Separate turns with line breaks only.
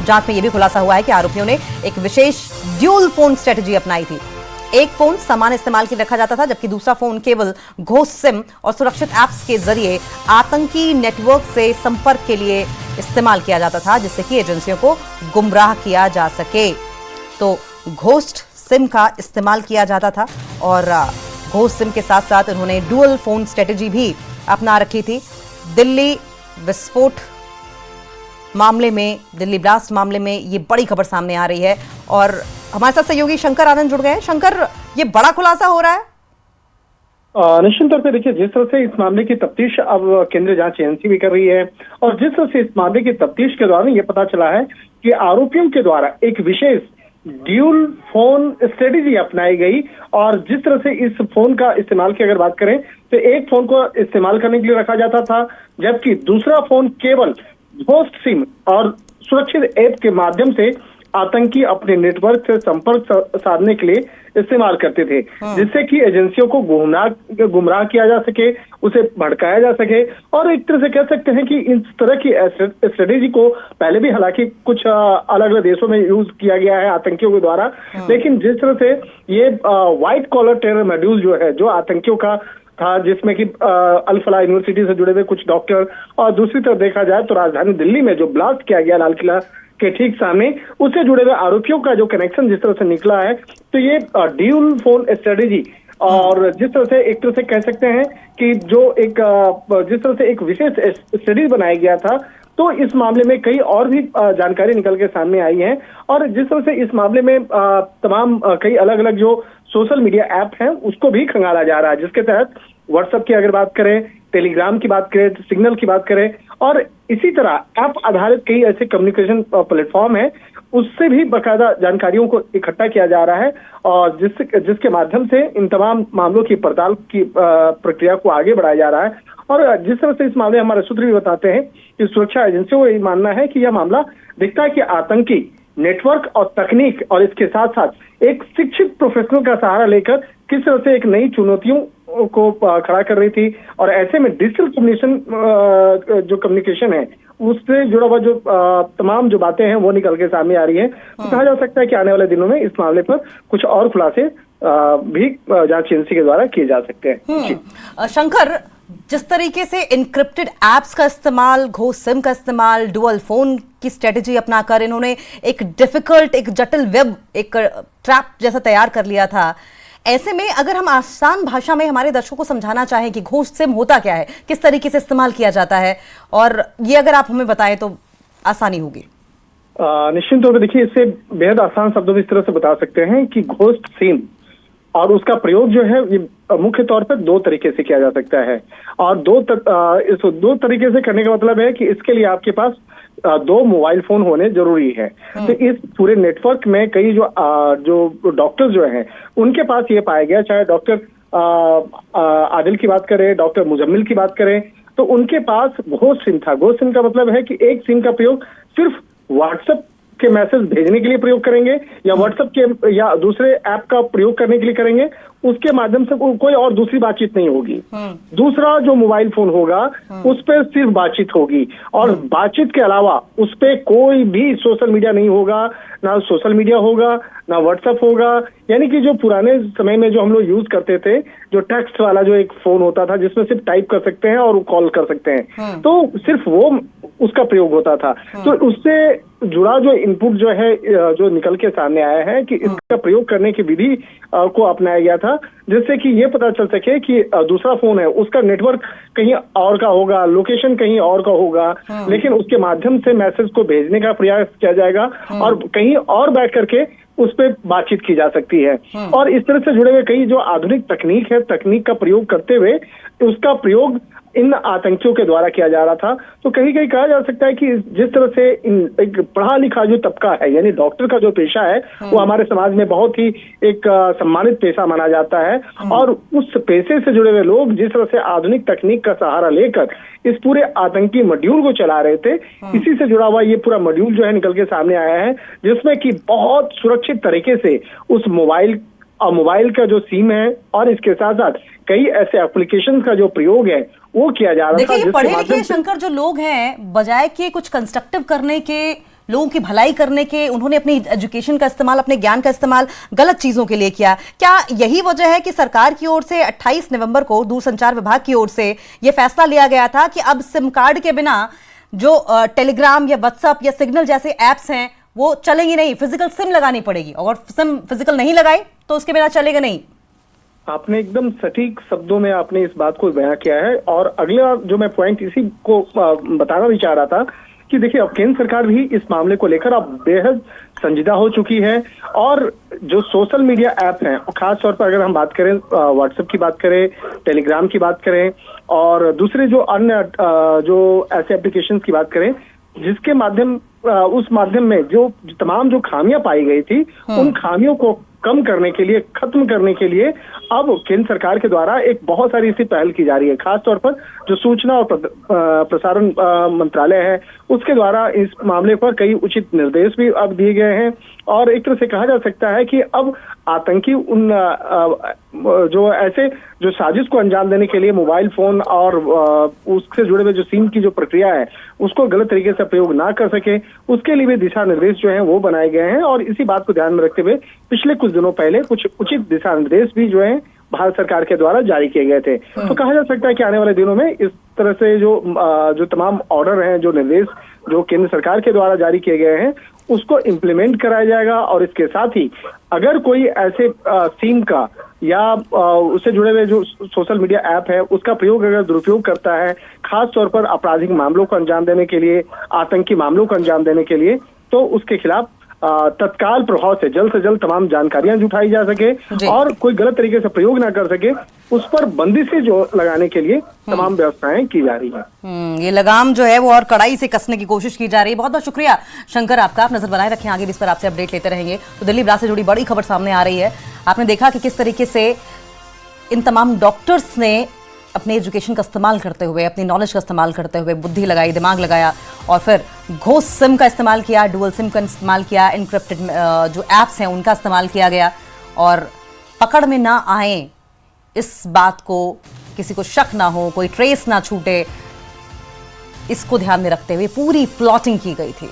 जांच में यह भी खुलासा हुआ है कि आरोपियों ने एक विशेष ड्यूल फोन स्ट्रेटजी अपनाई थी। एक फोन सामान्य इस्तेमाल के लिए रखा जाता था, जबकि दूसरा फोन केवल घोस्ट सिम और सुरक्षित ऐप्स के जरिए आतंकी नेटवर्क से संपर्क के लिए इस्तेमाल किया जाता था, जिससे कि एजेंसियों को गुमराह किया जा सके। तो घोस्ट सिम का इस्तेमाल किया जाता था और घोस्ट सिम के साथ साथ उन्होंने डुअल फोन स्ट्रेटजी भी अपना रखी थी। दिल्ली विस्फोट मामले में, दिल्ली ब्लास्ट मामले में ये बड़ी खबर सामने आ रही है और हमारे साथ सहयोगी शंकर आनंद जुड़ गए हैं। शंकर, ये बड़ा खुलासा हो रहा है?
निश्चित तौर पे देखिए, जिस तरह से इस मामले की तफ्तीश अब केंद्रीय जांच एजेंसी भी कर रही है और जिस तरह से इस मामले की तफ्तीश के दौरान ये पता चला है कि आरोपियों के द्वारा एक विशेष ड्यूल फोन स्ट्रेटेजी अपनाई गई और जिस तरह से इस फोन का इस्तेमाल की अगर बात करें तो एक फोन को इस्तेमाल करने के लिए रखा जाता था, जबकि दूसरा फोन केवल घोस्ट सिम और सुरक्षित ऐप के माध्यम से आतंकी अपने नेटवर्क से संपर्क साधने के लिए इस्तेमाल करते थे, जिससे कि एजेंसियों को गुमराह किया जा सके, उसे भड़काया जा सके। और एक तरह से कह सकते हैं कि इस तरह की स्ट्रेटेजी को पहले भी हालांकि कुछ अलग अलग देशों में यूज किया गया है आतंकियों के द्वारा, लेकिन जिस तरह से ये व्हाइट कॉलर टेरर मॉड्यूल जो है, जो आतंकियों का था, जिसमें कि अल फलाह यूनिवर्सिटी से जुड़े हुए कुछ डॉक्टर और दूसरी तरफ देखा जाए तो राजधानी दिल्ली में जो ब्लास्ट किया गया लाल किला के ठीक सामने, उससे जुड़े हुए आरोपियों का जो कनेक्शन जिस तरह से निकला है, तो ये ड्यूल फोन स्ट्रेटेजी और जिस तरह से एक तरह से कह सकते हैं कि जो एक जिस तरह से एक विशेष स्टडी बनाया गया था, तो इस मामले में कई और भी जानकारी निकल के सामने आई है। और जिस तरह से इस मामले में तमाम कई अलग अलग जो सोशल मीडिया ऐप हैं उसको भी खंगाला जा रहा है, जिसके तहत व्हाट्सएप की अगर बात करें, टेलीग्राम की बात करें, सिग्नल की बात करें और इसी तरह ऐप आधारित कई ऐसे कम्युनिकेशन प्लेटफॉर्म है, उससे भी बाकायदा जानकारियों को इकट्ठा किया जा रहा है और जिसके माध्यम से इन तमाम मामलों की पड़ताल की प्रक्रिया को आगे बढ़ाया जा रहा है। और जिस तरह से इस मामले हमारे सूत्र भी बताते हैं कि सुरक्षा एजेंसियों को यह मानना है कि यह मामला दिखता है कि आतंकी नेटवर्क और तकनीक और इसके साथ साथ एक शिक्षित प्रोफेशनल का सहारा लेकर किस तरह से एक नई चुनौतियों को खड़ा कर रही थी और ऐसे में डिजिटल कम्युनिकेशन है उससे जुड़ा हुआ जो तमाम जो बातें हैं वो निकल के सामने आ रही है। तो कहा जा सकता है कि आने वाले दिनों में इस मामले पर कुछ और खुलासे भी जांच एजेंसी के द्वारा किए जा सकते हैं।
शंकर, जिस तरीके से इनक्रिप्टेड एप्स का इस्तेमाल, घोस्ट सिम का इस्तेमाल, डुअल फोन की स्ट्रेटेजी अपनाकर इन्होंने एक डिफिकल्ट, एक जटिल वेब, एक ट्रैप जैसा तैयार कर लिया था, ऐसे में अगर हम आसान भाषा में हमारे दर्शकों को समझाना चाहें कि घोस्ट सिम होता क्या है, किस तरीके से इस्तेमाल किया जाता है, और ये अगर आप हमें बताएं तो आसानी होगी।
निश्चित तौर पर देखिए, इससे बेहद आसान शब्दों में इस तरह से बता सकते हैं कि घोस्ट सिम और उसका प्रयोग जो है ये मुख्य तौर पर दो तरीके से किया जा सकता है और इस दो तरीके से करने का मतलब है कि इसके लिए आपके पास दो मोबाइल फोन होने जरूरी है। तो इस पूरे नेटवर्क में कई जो डॉक्टर्स जो हैं उनके पास ये पाया गया, चाहे डॉक्टर आदिल की बात करें, डॉक्टर मुजम्मिल की बात करें, तो उनके पास घोस्ट सिम था। घोस्ट सिम का मतलब है कि एक सिम का प्रयोग सिर्फ व्हाट्सएप के मैसेज भेजने के लिए प्रयोग करेंगे या व्हाट्सएप के या दूसरे ऐप का प्रयोग करने के लिए करेंगे, उसके माध्यम से कोई और दूसरी बातचीत नहीं होगी। दूसरा जो मोबाइल फोन होगा उस पर सिर्फ बातचीत होगी और बातचीत के अलावा उस पर कोई भी सोशल मीडिया नहीं होगा, ना सोशल मीडिया होगा ना व्हाट्सएप होगा। यानी कि जो पुराने समय में जो हम लोग यूज करते थे, जो टेक्स्ट वाला जो एक फोन होता था जिसमें सिर्फ टाइप कर सकते हैं और कॉल कर सकते हैं, तो सिर्फ वो उसका प्रयोग होता था। तो उससे जुड़ा जो इनपुट जो है जो निकल के सामने आया है कि इसका प्रयोग करने की विधि को अपनाया गया था, जिससे कि ये पता चल सके कि दूसरा फोन है उसका नेटवर्क कहीं और का होगा, लोकेशन कहीं और का होगा, लेकिन उसके माध्यम से मैसेज को भेजने का प्रयास किया जाएगा और कहीं और बैठ करके उस पर बातचीत की जा सकती है। और इस तरह से जुड़े हुए कई जो आधुनिक तकनीक है, तकनीक का प्रयोग करते हुए उसका प्रयोग इन आतंकियों के द्वारा किया जा रहा था। तो कहीं कहीं कहा जा सकता है कि जिस तरह से एक पढ़ा लिखा जो तबका है, यानी डॉक्टर का जो पेशा है, वो हमारे समाज में बहुत ही एक सम्मानित पेशा माना जाता है और उस पेशे से जुड़े हुए लोग जिस तरह से आधुनिक तकनीक का सहारा लेकर इस पूरे आतंकी मॉड्यूल को चला रहे थे, इसी से जुड़ा हुआ ये पूरा मॉड्यूल जो है निकल के सामने आया है, जिसमें कि बहुत सुरक्षित तरीके से उस मोबाइल का जो सिम है और इसके साथ साथ कई ऐसे एप्लीकेशन का जो प्रयोग है वो किया जा रहा था।
देखिए, पढ़े लिखे शंकर जो लोग हैं, बजाय कि कुछ कंस्ट्रक्टिव करने के लोगों की भलाई करने के, उन्होंने अपनी एजुकेशन का इस्तेमाल, अपने ज्ञान का इस्तेमाल गलत चीजों के लिए किया। क्या यही वजह है कि सरकार की ओर से 28 नवंबर को दूरसंचार विभाग की ओर से यह फैसला लिया गया था कि अब सिम कार्ड के बिना जो टेलीग्राम या व्हाट्सएप या सिग्नल जैसे ऐप्स हैं वो चलेंगी नहीं, फिजिकल सिम लगानी पड़ेगी, और सिम फिजिकल नहीं लगाई तो उसके बिना चलेगा नहीं?
आपने एकदम सटीक शब्दों में आपने इस बात को बयां किया है। और अगला जो मैं पॉइंट इसी को बताना भी चाह रहा था कि देखिए, अब केंद्र सरकार भी इस मामले को लेकर अब बेहद संजीदा हो चुकी है। और जो सोशल मीडिया ऐप हैं, खास तौर पर अगर हम बात करें व्हाट्सएप की बात करें, टेलीग्राम की बात करें और दूसरे जो अन्य जो ऐसे एप्लीकेशंस की बात करें, जिसके माध्यम उस माध्यम में जो तमाम जो खामियां पाई गई थी, उन खामियों को कम करने के लिए, खत्म करने के लिए अब केंद्र सरकार के द्वारा एक बहुत सारी ऐसी पहल की जा रही है। खास तौर पर जो सूचना और प्रसारण मंत्रालय है, उसके द्वारा इस मामले पर कई उचित निर्देश भी अब दिए गए हैं। और एक तरह से कहा जा सकता है कि अब आतंकी उन जो ऐसे जो साजिश को अंजाम देने के लिए मोबाइल फोन और उससे जुड़े हुए जो सिम की जो प्रक्रिया है, उसको गलत तरीके से प्रयोग ना कर सके, उसके लिए भी दिशा निर्देश जो हैं वो बनाए गए हैं। और इसी बात को ध्यान में रखते हुए पिछले कुछ दिनों पहले कुछ उचित दिशा निर्देश भी जो हैं भारत सरकार के द्वारा जारी किए गए थे। तो कहा जा सकता है कि आने वाले दिनों में इस तरह से जो तमाम ऑर्डर हैं, जो निर्देश जो केंद्र सरकार के द्वारा जारी किए गए हैं, उसको इम्प्लीमेंट कराया जाएगा। और इसके साथ ही अगर कोई ऐसे सिम का या उससे जुड़े हुए जो सोशल मीडिया ऐप है, उसका प्रयोग अगर दुरुपयोग करता है, खास तौर पर आपराधिक मामलों को अंजाम देने के लिए, आतंकी मामलों को अंजाम देने के लिए, तो उसके खिलाफ तत्काल प्रभाव से जल्द तमाम जानकारियां जुटाई जा सके और कोई गलत तरीके से प्रयोग ना कर सके, उस पर बंदिशें जो लगाने के लिए तमाम व्यवस्थाएं की जा रही हैं।
ये लगाम जो है वो और कड़ाई से कसने की कोशिश की जा रही है। बहुत बहुत शुक्रिया शंकर आपका, आप नजर बनाए रखें, आगे भी इस पर आपसे अपडेट लेते रहेंगे। तो दिल्ली ब्लास्ट से जुड़ी बड़ी खबर सामने आ रही है। आपने देखा कि किस तरीके से इन तमाम डॉक्टर्स ने अपने एजुकेशन का इस्तेमाल करते हुए, अपनी नॉलेज का इस्तेमाल करते हुए बुद्धि लगाई, दिमाग लगाया और फिर घोष सिम का इस्तेमाल किया, डुअल सिम का इस्तेमाल किया, इनक्रिप्टेड जो ऐप्स हैं उनका इस्तेमाल किया गया और पकड़ में ना आए, इस बात को किसी को शक ना हो, कोई ट्रेस ना छूटे, इसको ध्यान में रखते हुए पूरी प्लॉटिंग की गई थी।